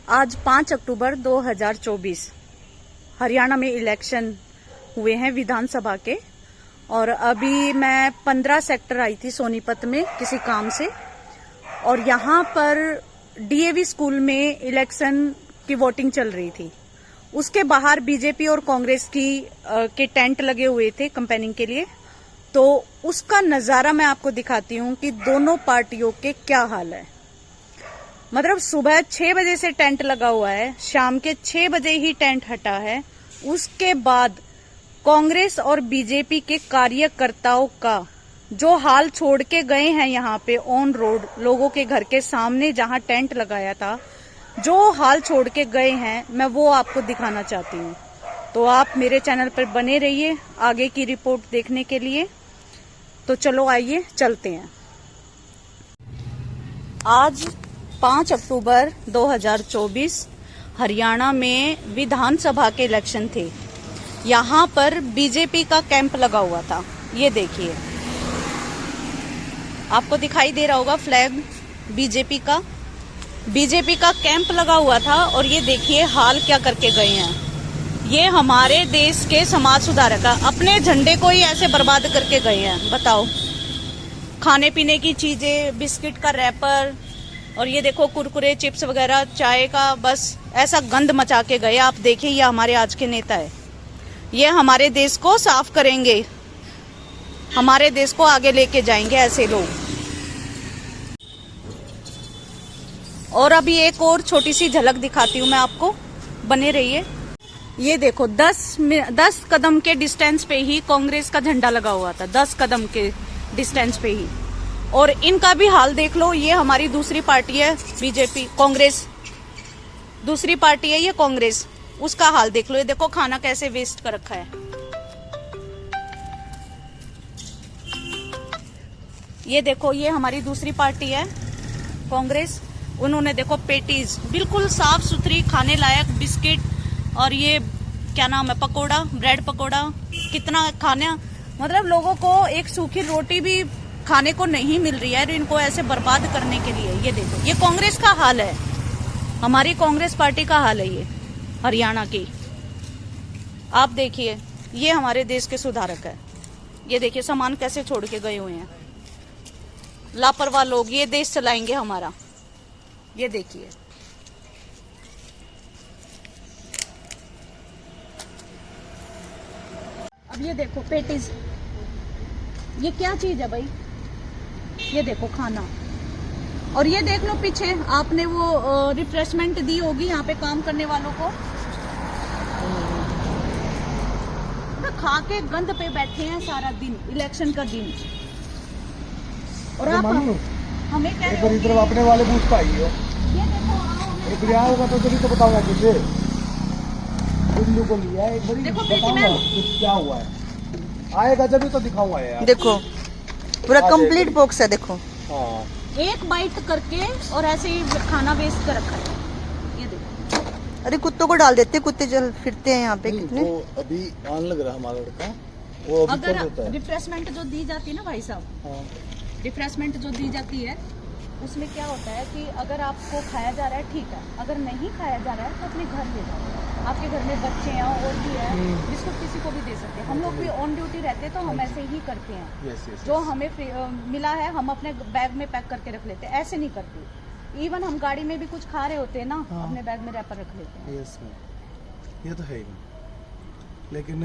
आज 5 अक्टूबर 2024 हरियाणा में इलेक्शन हुए हैं विधानसभा के। और अभी मैं 15 सेक्टर आई थी सोनीपत में किसी काम से, और यहाँ पर डीएवी स्कूल में इलेक्शन की वोटिंग चल रही थी। उसके बाहर बीजेपी और कांग्रेस के टेंट लगे हुए थे कैंपेनिंग के लिए। तो उसका नजारा मैं आपको दिखाती हूँ कि दोनों पार्टियों के क्या हाल है। मतलब सुबह 6 बजे से टेंट लगा हुआ है, शाम के 6 बजे ही टेंट हटा है। उसके बाद कांग्रेस और बीजेपी के कार्यकर्ताओं का जो हाल छोड़ के गए हैं यहाँ पे ऑन रोड, लोगों के घर के सामने जहाँ टेंट लगाया था, जो हाल छोड़ के गए हैं, मैं वो आपको दिखाना चाहती हूँ। तो आप मेरे चैनल पर बने रहिए आगे की रिपोर्ट देखने के लिए। तो चलो आइए चलते हैं। आज 5 अक्टूबर 2024 हरियाणा में विधानसभा के इलेक्शन थे। यहाँ पर बीजेपी का कैंप लगा हुआ था। ये देखिए, आपको दिखाई दे रहा होगा फ्लैग बीजेपी का कैंप लगा हुआ था। और ये देखिए हाल क्या करके गए हैं। ये हमारे देश के समाज सुधारक अपने झंडे को ही ऐसे बर्बाद करके गए हैं। बताओ, खाने पीने की चीजें, बिस्किट का रैपर, और ये देखो कुरकुरे, चिप्स वगैरह, चाय का, बस ऐसा गंद मचा के गए। आप देखिए, ये हमारे आज के नेता है। ये हमारे देश को साफ करेंगे, हमारे देश को आगे लेके जाएंगे ऐसे लोग। और अभी एक और छोटी सी झलक दिखाती हूँ मैं आपको, बने रहिए। ये देखो 10 कदम के डिस्टेंस पे ही कांग्रेस का झंडा लगा हुआ था, 10 कदम के डिस्टेंस पे ही। और इनका भी हाल देख लो। ये हमारी दूसरी पार्टी है बीजेपी, कांग्रेस दूसरी पार्टी है ये कांग्रेस, उसका हाल देख लो। ये देखो खाना कैसे वेस्ट कर रखा है। ये देखो, ये हमारी दूसरी पार्टी है कांग्रेस, उन्होंने देखो पेटीज बिल्कुल साफ सुथरी खाने लायक बिस्किट, और ये क्या नाम है, पकोड़ा, ब्रेड पकोड़ा, कितना खाना। मतलब लोगों को एक सूखी रोटी भी खाने को नहीं मिल रही है इनको ऐसे बर्बाद करने के लिए। ये देखो, ये कांग्रेस का हाल है, हमारी कांग्रेस पार्टी का हाल है ये हरियाणा की। आप देखिए, ये हमारे देश के सुधारक है। ये देखिए सामान कैसे छोड़ के गए हुए हैं लापरवाह लोग। ये देश चलाएंगे हमारा। ये देखिए, अब ये देखो पेटीज, ये क्या चीज है भाई। ये देखो खाना, और ये देख लो पीछे आपने वो रिफ्रेशमेंट दी होगी यहाँ पे काम करने वालों को। खा के गंद पे बैठे हैं सारा दिन, इलेक्शन का दिन। और आप हमें कह रहे हो इधर अपने वाले बूथ पे आई हो। ये देखो, यहाँ होगा तो तभी तो बताऊंगा तुझे। बिल्लू को लिया एक बड़ी, बताऊंगा कुछ क्या हुआ है। आएगा जब तो दिखाऊंगा यार। देखो पूरा कंप्लीट बॉक्स है। देखो हाँ, एक बाइट करके और ऐसे ही खाना वेस्ट कर रखा है। ये देखो, अरे कुत्तों को डाल देते, कुत्ते चल फिरते हैं यहाँ पे कितने। वो अभी आन लग रहा है हमारा लड़का, वो अभी कर देता अगर है। रिफ्रेशमेंट जो दी जाती है ना भाई साहब, हाँ। रिफ्रेशमेंट जो दी जाती है उसमें क्या होता है कि अगर आपको खाया जा रहा है ठीक है, अगर नहीं खाया जा रहा है तो अपने घर ले जाओ। आपके घर में बच्चे हैं और भी है, बिस्कुट किसी को भी दे सकते हैं। हम लोग भी ऑन ड्यूटी रहते हैं तो हम ऐसे ही करते हैं। यस, यस, जो हमें मिला है हम अपने बैग में पैक करके रख लेते हैं, ऐसे नहीं करते। इवन हम गाड़ी में भी कुछ खा रहे होते हैं ना, हाँ। अपने बैग में रैपर रख लेते हैं। यस, ये तो है ही। लेकिन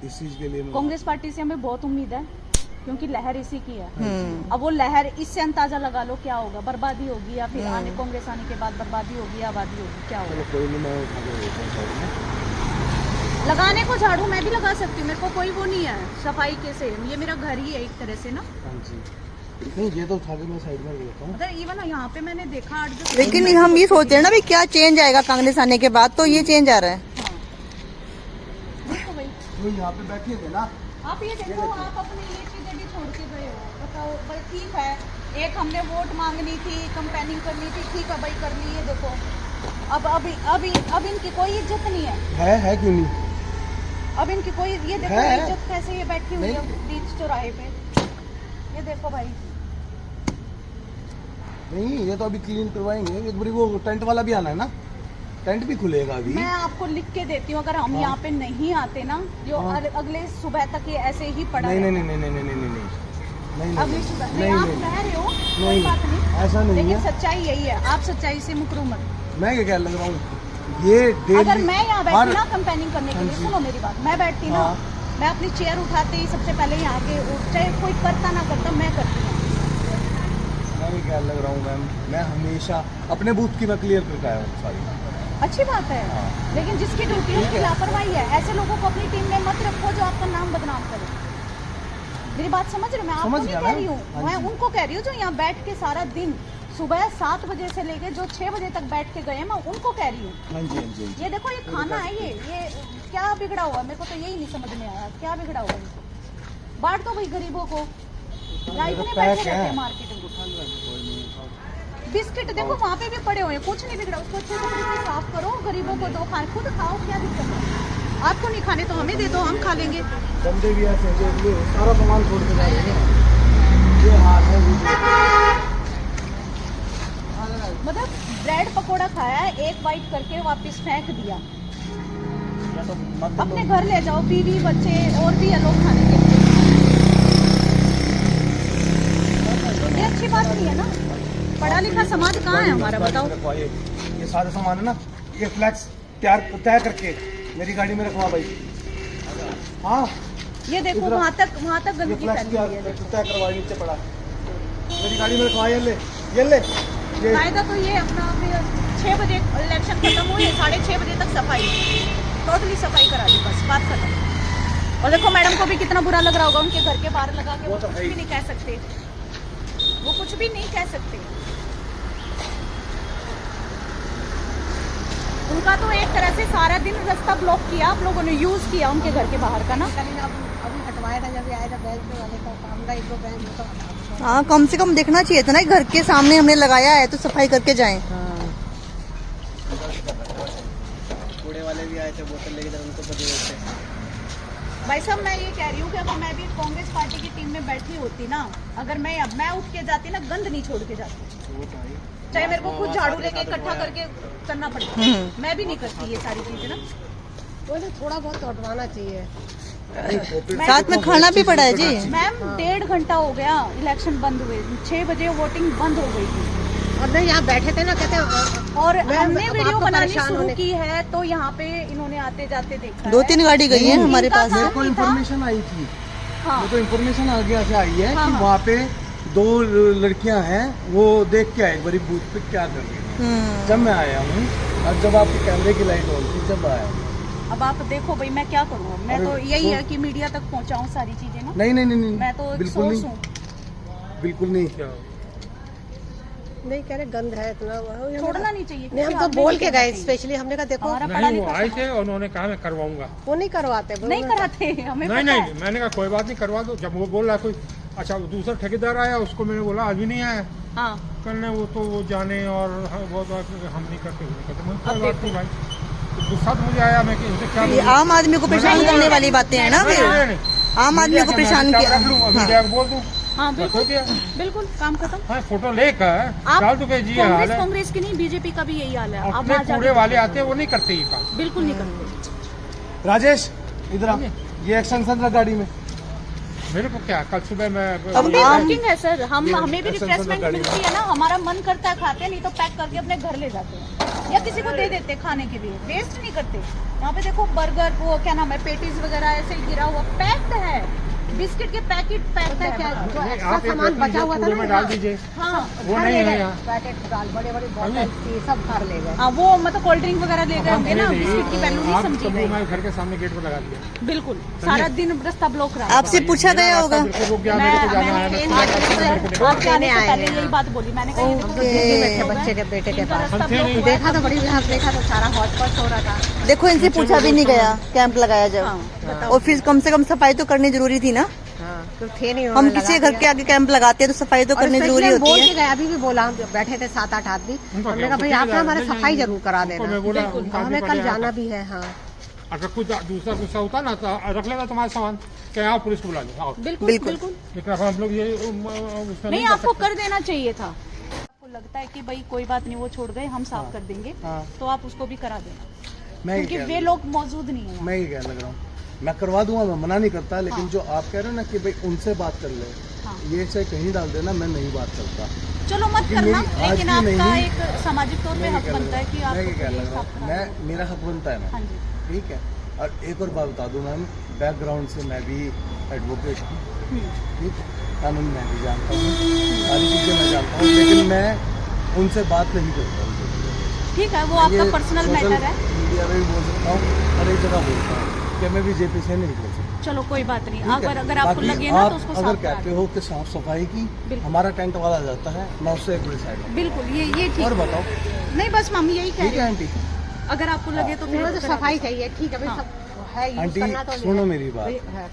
इस चीज के लिए कांग्रेस पार्टी से हमें बहुत उम्मीद है, क्योंकि लहर इसी की है। अब वो लहर, इससे अंदाजा लगा लो क्या होगा, बर्बादी होगी या फिर आने कांग्रेस आने के बाद बर्बादी होगी या आबादी होगी, क्या होगा। कोई नहीं, मैं उठा के देता हूं साइड में। लगाने को झाड़ू मैं भी लगा सकती हूँ, मेरे को कोई वो नहीं है सफाई के से। ये मेरा घर ही है एक तरह से ना। हाँ जी, नहीं ये तो उठा के मैं साइड में देता हूँ। अगर इवन यहाँ पे मैंने देखा लेकिन हम ये सोचते हैं ना भाई क्या चेंज आएगा कांग्रेस आने के बाद, तो ये चेंज आ रहा है। देखो भाई, तो यहाँ पे बैठे थे ना, आप ये देखो, आप अपनी ये चीजें भी छोड़ के गए हो। बताओ भाई, ठीक है, एक हमने वोट मांगनी थी, कंपेनिंग करनी थी, ठीक है भाई कर ली। ये देखो अब इनकी कोई इज्जत नहीं है क्यों नहीं। अब इनकी कोई, ये देखो इज्जत कैसे ये बैठी हुई है बीच चौराहे पे। ये देखो भाई, नहीं ये तो अभी क्लीन करवाएंगे। एक बारी वो टेंट वाला भी आना है ना। टेंट भी खुलेगा अभी। मैं आपको लिख के देती हूँ, अगर हम यहाँ पे नहीं आते ना, जो अगले सुबह तक ये ऐसे ही पड़ा नहीं रहेगा। नहीं नहीं नहीं नहीं नहीं नहीं नहीं अगली सुबह नहीं, नहीं, आप नहीं, कह रहे हो कोई नहीं, बात नहीं, ऐसा नहीं लेकिन है। सच्चाई यही है, आप सच्चाई से मुकरू मत। मैं क्या लग रहा हूँ, ये डेली अगर मैं यहाँ बैठती ना कंपेनिंग करने के हाँ लिए, जी। सुनो मेरी बात, मैं बैठती ना, हाँ। मैं अपनी चेयर उठाते ही सबसे पहले यहाँ के, चाहे कोई करता ना करता, मैं करती हूँ। मैं भी क्या लग रहा हूँ मैम, मैं हमेशा अपने बूथ की मैं क्लियर करके आया हूँ सारी। अच्छी बात है, हाँ। लेकिन जिसकी ड्यूटी है उसकी लापरवाही है। ऐसे लोगों को अपनी टीम में मत रखो जो आपका नाम बदनाम करे। मेरी बात समझ रहे हो? मैं आपको समझ नहीं गया कह मैम। रही हूँ, हाँ मैं जी। उनको कह रही हूँ जो यहाँ बैठ के सारा दिन सुबह 7 बजे से लेके जो 6 बजे तक बैठ के गए हैं, मैं उनको कह रही हूँ। हाँ जी हाँ जी हाँ जी। ये देखो, ये खाना है, ये क्या बिगड़ा हुआ है? मेरे को तो यही नहीं समझ में आया, क्या बिगड़ा हुआ है इनको? बांट दो भाई गरीबों को, या इतने बैठे रहते हैं मार्केट में। बिस्किट देखो वहाँ पे भी पड़े हुए हैं, कुछ नहीं बिगड़ा, उसको अच्छे से साफ करो, गरीबों को दो, खाए खुद खाओ, क्या दिक्कत है? आपको नहीं खाने तो हमें दे दो, हम खा लेंगे। बंदे भी ऐसे हैं, ये सारा सामान छोड़ के जा रहे हैं। ये हाथ है मतलब ब्रेड पकोड़ा खाया है, एक बाइट करके वापस फेंक दिया। तो मत अपने घर ले जाओ, बीवी बच्चे और भी है लोग खाने के लिए। ये अच्छी बात नहीं है ना। पढ़ा लिखा समाज कहाँ है हमारा, बताओ। ये सारे सामान है ना, ये फ्लैक्स तय करके मेरी गाड़ी में रखवा भाई। हाँ, ये देखो इधर- वहाँ तक ये गंदगी फ्लैक्स फैली हुई है। तय करवा नीचे पड़ा, मेरी गाड़ी में रखवा। ये ले ये कायदा तो ये अपना 6 बजे इलेक्शन खत्म हुए, 6:30 बजे तक सफाई, टोटली सफाई करा दी, बस बात खत्म। और देखो मैडम को भी कितना बुरा लग रहा होगा, उनके घर के बाहर लगा के, वो वो तो कुछ है ही। भी नहीं कह सकते, वो कुछ भी नहीं कह सकते। उनका तो एक तरह से सारा दिन रास्ता ब्लॉक किया आप लोगों ने, यूज किया उनके घर के बाहर का ना। अभी हटवाया था, जब आया था बैंक वाले का काम था, एक दो बैंक तो हटा। हाँ, कम से कम देखना चाहिए था ना, घर के सामने हमने लगाया है तो सफाई करके जाएं। कूड़े वाले भी आए थे, बोतल लेके जब उनको पता थे। भाई साहब मैं ये कह रही हूँ कि अगर मैं भी कांग्रेस पार्टी की टीम में बैठी होती ना, अगर मैं उठ के जाती ना, गंद नहीं छोड़ के जाती, चाहे मेरे को खुद झाड़ू लेके इकट्ठा करके करना पड़ता, मैं भी नहीं करती ये सारी चीजें ना। बोले थोड़ा बहुत तो हटवाना चाहिए। साथ में खाना भी पड़ा है जी। मैम 1.5 घंटा हो गया इलेक्शन बंद हुए, 6 बजे वोटिंग बंद हो गई थी, और नहीं यहाँ बैठे थे ना, कहते और मैं हमने अब वीडियो आपको बनानी परेशान शुरू होने- की है तो यहाँ पे इन्होंने आते जाते देखा 2-3 गाड़ी गई है हमारे इनका पास से। काम मेरे को नहीं था। इन्फॉर्मेशन आई थी, हाँ मेरे को इन्फॉर्मेशन आगे से आई है हाँ, कि हाँ। वहाँ पे 2 लड़कियां हैं, वो देख के आए बड़ी बूथ पे क्या कर रही है। जब मैं आया हूँ और जब आपके कैमरे की लाइट ऑन थी, जब आया हूँ। अब आप देखो भाई, मैं क्या करूँ, मैं अरे तो यही तो- है कि मीडिया तक पहुँचाऊँ सारी चीजें ना। नहीं नहीं नहीं नहीं, मैं तो एक बिल्कुल सोर्स नहीं, हूँ, बिल्कुल नहीं। नहीं कह रहे गंद है इतना। छोड़ना नहीं चाहिए। नहीं, हम किसी तो आदमी बोल को के कहना गए चाहिए। स्पेशली, हमने कहा देखो हमारा पढ़ा नहीं, वो लिखा आए समाज- थे और उन्होंने कहा मैं करवाऊंगा। वो नहीं करवाते। नहीं कराते, हमें नहीं पता नहीं, है। मैंने कहा कोई बात नहीं, करवा दो। जब वो बोल रहा है कोई, अच्छा वो दूसरा ठेकेदार आया, उसको मैंने बोला आज भी नहीं आया, हाँ करने वो तो वो जाने, और वो तो हम नहीं करते, वो नहीं करते। मुझे अब कोई बात देखो। नहीं भाई, तो गुस्सा तो मुझे आया, मैं कि उनसे क्या ये बोलूं? आम आदमी को परेशान करने वाली बातें हैं ना नहीं, फिर। नहीं, नहीं। आम आदमी को मीडिया परेशान के मैं किया। रख लूं, हाँ। मीडिया को बोल दूं, हाँ बस हो बिल्कुल गया। बिल्कुल, काम खत्म। हाँ, फोटो लेकर आप डाल दो कि जी हाल कांग्रेस है। कांग्रेस की नहीं, बीजेपी का भी यही हाल है। आप अपने वहाँ कूड़े जाके वाले आते हैं, वो नहीं करते ये काम। बिल्कुल नहीं करते। राजेश इधर आ, ये एक्सटेंशन रख गाड़ी में। मेरे को क्या, कल सुबह मैं हम भी आम- वर्किंग है सर, हम ये हमें भी एक्शन रिफ्रेशमेंट गाड़ी मिलती है ना, हमारा मन करता है खाते हैं, नहीं तो पैक करके अपने घर ले जाते हैं या किसी को दे देते हैं खाने के लिए, वेस्ट नहीं करते। यहाँ पे देखो बर्गर, वो क्या नाम है, पेटीज वगैरह ऐसे ही गिरा हुआ पैक्ड है, बिस्किट के पैकेट पैक्ड है। क्या जो नहीं, एक्स्ट्रा आप एक सामान रख बचा लीजिए, हुआ था कूड़े ना में डाल यहाँ, दीजिए। हाँ वो घर नहीं ले है गए, यहाँ। पैकेट डाल, बड़े बड़ी बॉटल थी, सब घर ले गए। हाँ, वो मतलब कोल्ड ड्रिंक वगैरह ले गए होंगे ना, नहीं, बिस्किट की वैल्यू नहीं आप समझी तो वो गई। मैं घर के सामने गेट पर लगा दिया। बिल्कुल सारा दिन रास्ता ब्लॉक रहा। आपसे पूछा गया होगा। बिल्कुल रुक गया, मेरे को जाना है, मैं पूरा रास्ता मेरे को निकालना है। आपके आने से पहले यही बात बोली मैंने, कहा ये देखो ओके। दिल्ली बैठे बच्चे के बेटे के इनका पास। रास्ता हम थे ब्लॉक नहीं। हुआ है। देखा तो बड़ी यहाँ देखा तो सारा हॉटस्पॉट हो रहा था। देखो, इनसे पूछा भी नहीं गया कैंप लगाया हाँ, जब, बताओ। और फिर कम से कम सफाई तो करनी जरूरी थी ना। हाँ, तो थे नहीं, हम उन्होंने किसी लगा घर के आगे कैंप लगाते हैं तो सफाई तो और करनी especially जरूरी हम होती बोल है। के गए, अभी भी बोला, हम बैठे थे 7-8 आदमी, उनको हमने क्या, कहा भाई उनको आप ना हमारे क्या, सफाई जरूर करा उनको देना। मैं बोला, बिल्कुल। उनका हमें भी कल पड़े जाना आता। भी है। हाँ, अगर कुछ दूसरा गुस्सा होता ना तो रख लेना तुम्हारा सामान, क्या आओ पुलिस को बुला लो, आओ। बिल्कुल बिल्कुल। बिल्कुल लेकिन अब हम लोग ये उसमें नहीं, कर आपको सकते। कर देना चाहिए था। लगता है कि भाई कोई बात नहीं, वो छोड़ गए, हम साफ कर देंगे, हाँ। तो आप उसको भी करा देना, मैं क्योंकि क्या वे लोग मौजूद नहीं है। मैं ये क्या लग रहा हूँ, मैं करवा दूंगा, मैं मना नहीं करता, लेकिन हाँ। जो आप कह रहे हो ना कि भाई उनसे बात कर ले, हाँ। ये से कहीं डाल देना, मैं नहीं बात करता। चलो मत लेकिन करना, मेरी आज लेकिन की आपका नहीं, एक सामाजिक तौर पे मैं हक क्या लग बनता है कि रहा हूँ, मैं आपको ये क्या ये लग रहा साफ हूँ, करा मैं मेरा हक बनता है हाँ मैं, जी। ठीक है। और एक और बात बता दूं मैम, बैकग्राउंड से मैं भी एडवोकेट हूँ, ठीक, कानून मैं भी जानता हूँ, सारी चीज़ें मैं जानता हूँ, लेकिन मैं उनसे बात नहीं करता हूँ। ठीक है, वो आपका ये पर्सनल सोशल मैटर है। मीडिया में भी बोल सकता हूँ, हर एक जगह बोलता हूँ कि मैं बीजेपी से नहीं बोल सकता। चलो कोई बात नहीं, ठीक है? अगर आपको बाकी लगे ना आप तो उसको अगर साफ करा कहते दें। हो कि साफ सफाई की, बिल्कुल। हमारा टेंट वाला जाता है, मैं उससे एक बड़ी साइड हूँ। बिल्कुल, ये ठीक और है। बताओ, नहीं बस मम्मी यही कह ठीक रही है है, आंटी? अगर आपको लगे तो पूरा फिर तो करा सफाई दो। चाहिए, ठीक है भाई, हाँ। सब है यूज आंटी करना तो सुनो मेरी बात, है।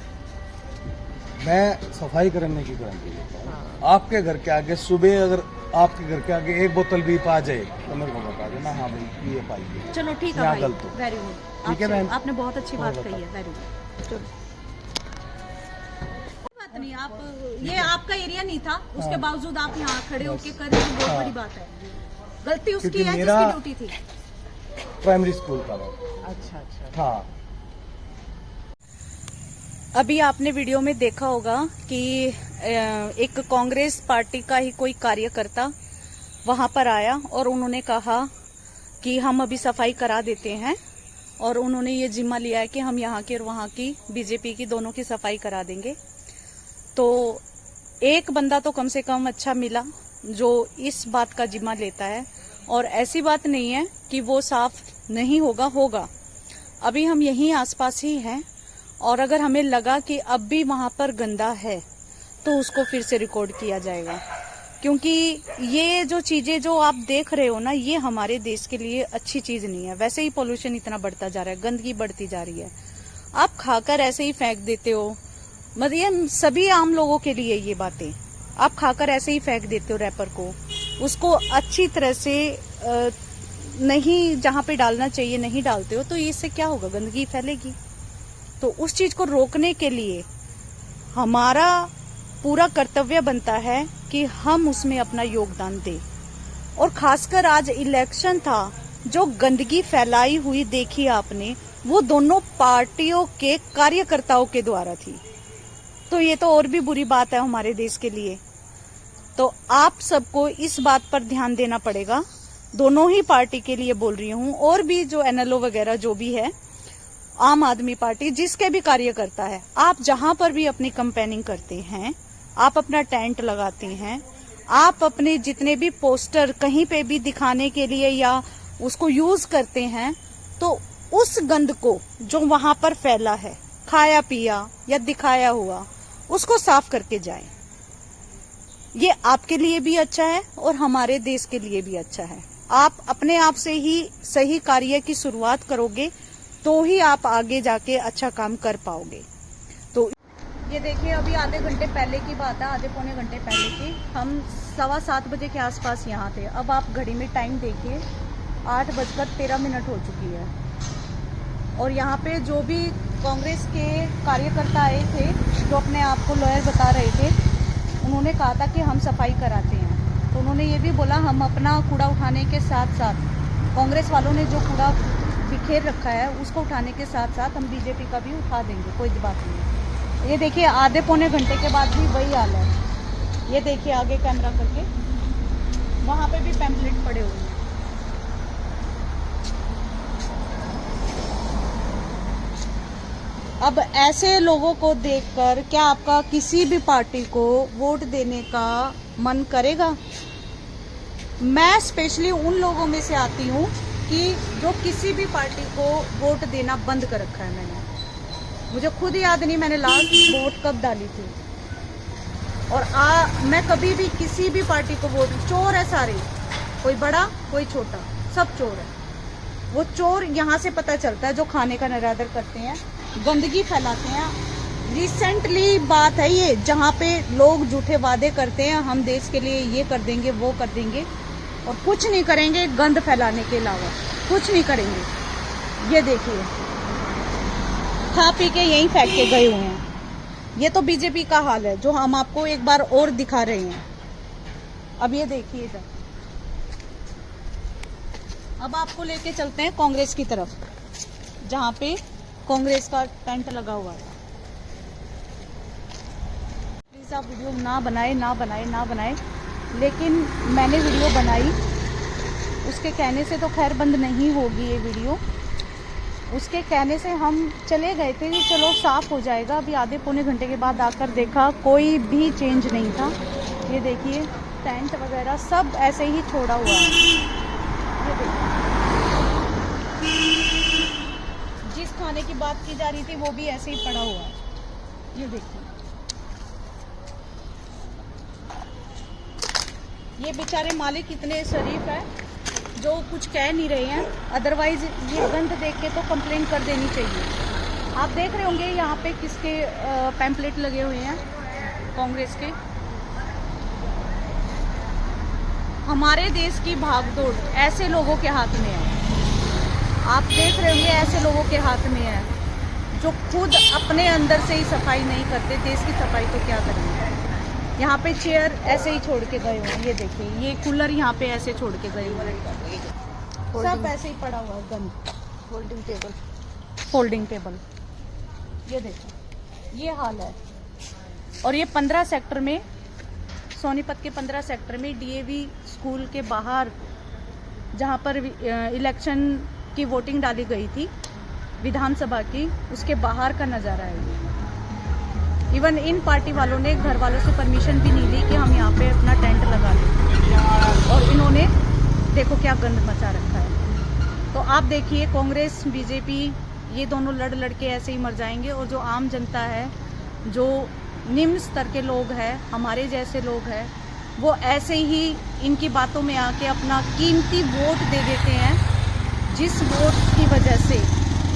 मैं सफाई करने की गारंटी देता हूँ। आपके घर के आगे सुबह अगर आपके घर के आगे एक बोतल भी पा जाए तो मेरे को बता देना, हाँ भाई ये पाइए। चलो ठीक है यहाँ भाई, गलत हो। वेरी गुड, ठीक है बहन? आपने बहुत अच्छी और बात बताओ। कही है, वेरी गुड। बात नहीं, आप ये आपका एरिया नहीं था, उसके हाँ। बावजूद आप यहाँ खड़े होके कर रहे हैं, बहुत हाँ। बड़ी बात है। गलती उसकी क्योंकि है मेरा- जिसकी ड्यूटी थी। प्राइमरी स्कूल का मैं, अच्छा अच्छा। हाँ। अभी आपने वीडियो में देखा होगा कि एक कांग्रेस पार्टी का ही कोई कार्यकर्ता वहां पर आया और उन्होंने कहा कि हम अभी सफाई करा देते हैं, और उन्होंने ये जिम्मा लिया है कि हम यहाँ की और वहाँ की बीजेपी की दोनों की सफाई करा देंगे। तो एक बंदा तो कम से कम अच्छा मिला जो इस बात का जिम्मा लेता है, और ऐसी बात नहीं है कि वो साफ नहीं होगा, होगा। अभी हम यहीं आसपास ही हैं, और अगर हमें लगा कि अब भी वहां पर गंदा है तो उसको फिर से रिकॉर्ड किया जाएगा, क्योंकि ये जो चीजें जो आप देख रहे हो ना, ये हमारे देश के लिए अच्छी चीज नहीं है। वैसे ही पोल्यूशन इतना बढ़ता जा रहा है, गंदगी बढ़ती जा रही है, आप खाकर ऐसे ही फेंक देते हो। मतलब ये सभी आम लोगों के लिए ये बातें, आप खाकर ऐसे ही फेंक देते हो रैपर को, उसको अच्छी तरह से नहीं जहाँ पे डालना चाहिए नहीं डालते हो, तो इससे क्या होगा, गंदगी फैलेगी। तो उस चीज को रोकने के लिए हमारा पूरा कर्तव्य बनता है कि हम उसमें अपना योगदान दें। और खासकर आज इलेक्शन था, जो गंदगी फैलाई हुई देखी आपने, वो दोनों पार्टियों के कार्यकर्ताओं के द्वारा थी। तो ये तो और भी बुरी बात है हमारे देश के लिए। तो आप सबको इस बात पर ध्यान देना पड़ेगा, दोनों ही पार्टी के लिए बोल रही हूँ, और भी जो एनएलओ वगैरह जो भी है, आम आदमी पार्टी जिसके भी कार्यकर्ता है, आप जहां पर भी अपनी कैंपेनिंग करते हैं, आप अपना टेंट लगाते हैं, आप अपने जितने भी पोस्टर कहीं पे भी दिखाने के लिए या उसको यूज करते हैं, तो उस गंद को जो वहां पर फैला है, खाया पिया या दिखाया हुआ, उसको साफ करके जाएं। ये आपके लिए भी अच्छा है और हमारे देश के लिए भी अच्छा है। आप अपने आप से ही सही कार्य की शुरुआत करोगे तो ही आप आगे जाके अच्छा काम कर पाओगे। तो ये देखिए, अभी आधे घंटे पहले की बात है, आधे पौने घंटे पहले की, हम 7:15 बजे के आसपास यहाँ थे। अब आप घड़ी में टाइम देखिए, 8:13 हो चुकी है। और यहाँ पे जो भी कांग्रेस के कार्यकर्ता आए थे, जो अपने आप को लॉयर बता रहे थे, उन्होंने कहा था कि हम सफाई कराते हैं। तो उन्होंने ये भी बोला, हम अपना कूड़ा उठाने के साथ साथ, कांग्रेस वालों ने जो कूड़ा बिखेर रखा है उसको उठाने के साथ साथ हम बीजेपी का भी उठा देंगे, कोई बात नहीं। ये देखिए, आधे पौने घंटे के बाद भी वही हाल है। ये देखिए आगे कैमरा करके, वहां पे भी पैम्पलेट पड़े हुए हैं। अब ऐसे लोगों को देखकर क्या आपका किसी भी पार्टी को वोट देने का मन करेगा? मैं स्पेशली उन लोगों में से आती हूँ कि जो किसी भी पार्टी को वोट देना बंद कर रखा है मैंने। मुझे खुद याद नहीं मैंने लास्ट वोट कब डाली थी। और मैं कभी भी किसी भी पार्टी को वोट, चोर है सारे, कोई बड़ा कोई छोटा, सब चोर है। वो चोर यहाँ से पता चलता है जो खाने का निरादर करते हैं, गंदगी फैलाते हैं। रिसेंटली बात है ये, जहाँ पे लोग झूठे वादे करते हैं, हम देश के लिए ये कर देंगे वो कर देंगे, और कुछ नहीं करेंगे गंद फैलाने के अलावा, कुछ नहीं करेंगे। ये देखिए, खा पी के यहीं फेंक के गए हुए हैं। ये तो बीजेपी का हाल है जो हम आपको एक बार और दिखा रहे हैं। अब ये देखिए इधर, अब आपको लेके चलते हैं कांग्रेस की तरफ, जहाँ पे कांग्रेस का टेंट लगा हुआ है। प्लीज आप वीडियो ना बनाए, लेकिन मैंने वीडियो बनाई। उसके कहने से तो खैर बंद नहीं होगी ये वीडियो। उसके कहने से हम चले गए थे कि चलो साफ हो जाएगा। अभी आधे पौने घंटे के बाद आकर देखा कोई भी चेंज नहीं था। ये देखिए टेंट वगैरह सब ऐसे ही छोड़ा हुआ है। ये देखिए, जिस खाने की बात की जा रही थी वो भी ऐसे ही पड़ा हुआ है। ये देखिए, ये बेचारे मालिक इतने शरीफ है जो कुछ कह नहीं रहे हैं। अदरवाइज ये गंद देख के तो कंप्लेन कर देनी चाहिए। आप देख रहे होंगे यहाँ पे किसके पैम्पलेट लगे हुए हैं, कांग्रेस के। हमारे देश की भागदौड़ ऐसे लोगों के हाथ में है। आप देख रहे होंगे ऐसे लोगों के हाथ में है जो खुद अपने अंदर से ही सफाई नहीं करते। देश की सफाई तो क्या करेंगे। यहाँ पे चेयर ऐसे ही छोड़ के गए हुए हैं। ये देखिए, ये कूलर यहाँ पे ऐसे छोड़ के गए हुए हैं। सब ऐसे ही पड़ा हुआ है गंद। फोल्डिंग टेबल ये देखो, ये हाल है। और ये 15 सेक्टर में, सोनीपत के 15 सेक्टर में डीएवी स्कूल के बाहर, जहाँ पर इलेक्शन की वोटिंग डाली गई थी विधानसभा की, उसके बाहर का नज़ारा है ये। इवन इन पार्टी वालों ने घर वालों से परमिशन भी नहीं ली कि हम यहाँ पे अपना टेंट लगा लें, और इन्होंने देखो क्या गंद मचा रखा है। तो आप देखिए, कांग्रेस बीजेपी ये दोनों लड़ के ऐसे ही मर जाएंगे। और जो आम जनता है, जो निम्न स्तर के लोग हैं, हमारे जैसे लोग हैं, वो ऐसे ही इनकी बातों में आके अपना कीमती वोट दे देते हैं, जिस वोट की वजह से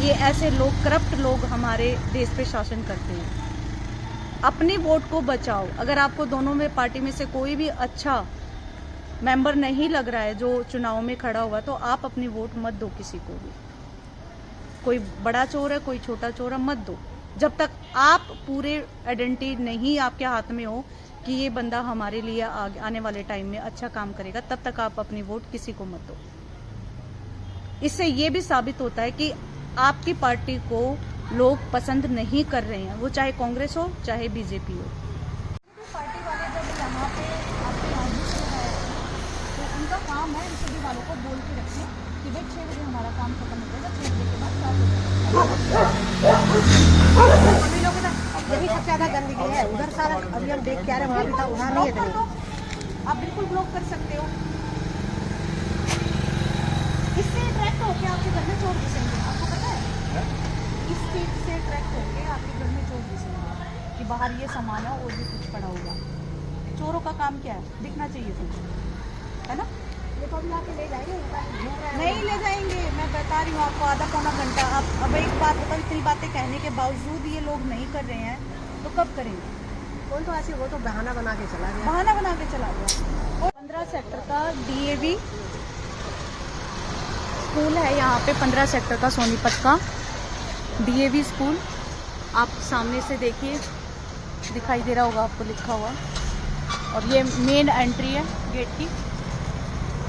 ये ऐसे लोग, करप्ट लोग हमारे देश पे शासन करते हैं। अपने वोट को बचाओ। अगर आपको दोनों में पार्टी में से कोई भी अच्छा मेंबर नहीं लग रहा है जो चुनाव में खड़ा हुआ, तो आप अपनी वोट मत दो किसी को भी। कोई बड़ा चोर है, कोई छोटा चोर है, मत दो। जब तक आप पूरे आइडेंटिटी नहीं आपके हाथ में हो कि ये बंदा हमारे लिए आने वाले टाइम में अच्छा काम करेगा, तब तक आप अपनी वोट किसी को मत दो। इससे ये भी साबित होता है कि आपकी पार्टी को लोग पसंद नहीं कर रहे हैं, वो चाहे कांग्रेस हो चाहे बीजेपी हो। पार्टी वाले जब यहाँ पे आपके यहाँ है तो उनका काम है इन सभी वालों को बोल के रखें कि भाई 6 बजे हमारा काम खत्म हो जाएगा, 6 बजे के बाद 7 सभी लोग ना, यही सबसे ज्यादा गंदगी है। उधर सारा अभी हम देख के आ रहे हैं, वहाँ भी था, वहाँ नहीं है इतनी। आप बिल्कुल ब्लॉक कर सकते हो। इससे अट्रैक्ट होके आपके घर में चोर घुसेंगे, आपको पता है। इस चीज से अट्रैक्ट होके आपके घर में चोर घुसेंगे कि बाहर ये सामान है और भी कुछ पड़ा होगा। चोरों का काम क्या है, दिखना चाहिए तुमको, है ना। ये तो अभी आके ले जाएंगे, नहीं ले जाएंगे, मैं बता रही हूँ आपको, आधा पौना घंटा। अब एक बात बताओ, इतनी बातें कहने के बावजूद ये लोग नहीं कर रहे हैं, तो कब करेंगे। कौन तो ऐसे, वो तो बहाना बना के चला गया। बहाना बना के चला गया। और 15 सेक्टर का डीएवी स्कूल है यहाँ पे, 15 सेक्टर का सोनीपत का डीएवी स्कूल। आप सामने से देखिए, दिखाई दे रहा होगा आपको लिखा हुआ। और ये मेन एंट्री है गेट की।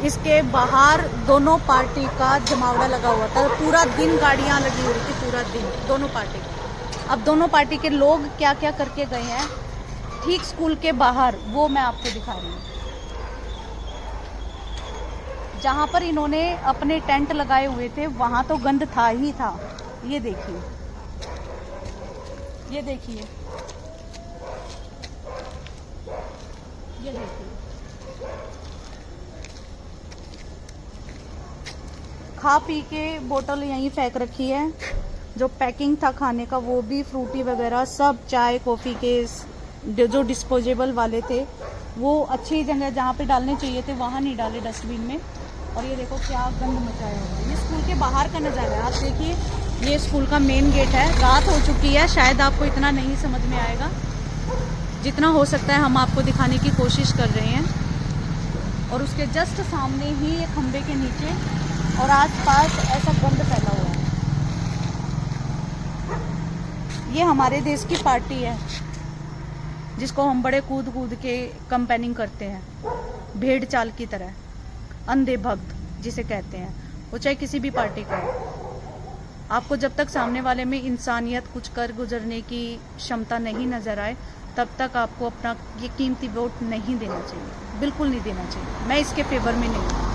इसके बाहर दोनों पार्टी का जमावड़ा लगा हुआ था, पूरा दिन गाड़ियाँ लगी हुई थी, पूरा दिन दोनों पार्टी की। अब दोनों पार्टी के लोग क्या क्या करके गए हैं ठीक स्कूल के बाहर, वो मैं आपको दिखा रही हूँ। जहाँ पर इन्होंने अपने टेंट लगाए हुए थे वहाँ तो गंद था ही था। ये देखिए, ये देखिए, ये देखिए, खा पी के बोतल यहीं फेंक रखी है। जो पैकिंग था खाने का वो भी, फ्रूटी वगैरह सब, चाय कॉफ़ी के जो डिस्पोजेबल वाले थे वो अच्छी जगह जहाँ पे डालने चाहिए थे वहाँ नहीं डाले, डस्टबिन में। और ये देखो क्या गंद मचाया हुआ है। ये स्कूल के बाहर का नज़ारा है। आप देखिए, ये स्कूल का मेन गेट है। रात हो चुकी है, शायद आपको इतना नहीं समझ में आएगा, जितना हो सकता है हम आपको दिखाने की कोशिश कर रहे हैं। और उसके जस्ट सामने ही ये खंबे के नीचे और आसपास ऐसा गंद फैला हुआ है। ये हमारे देश की पार्टी है जिसको हम बड़े कूद कूद के कंपेनिंग करते हैं, भेड़ चाल की तरह, अंधे भक्त जिसे कहते हैं। वो चाहे किसी भी पार्टी का हो। आपको जब तक सामने वाले में इंसानियत, कुछ कर गुजरने की क्षमता नहीं नजर आए, तब तक आपको अपना ये कीमती वोट नहीं देना चाहिए, बिल्कुल नहीं देना चाहिए। मैं इसके फेवर में नहीं हूँ।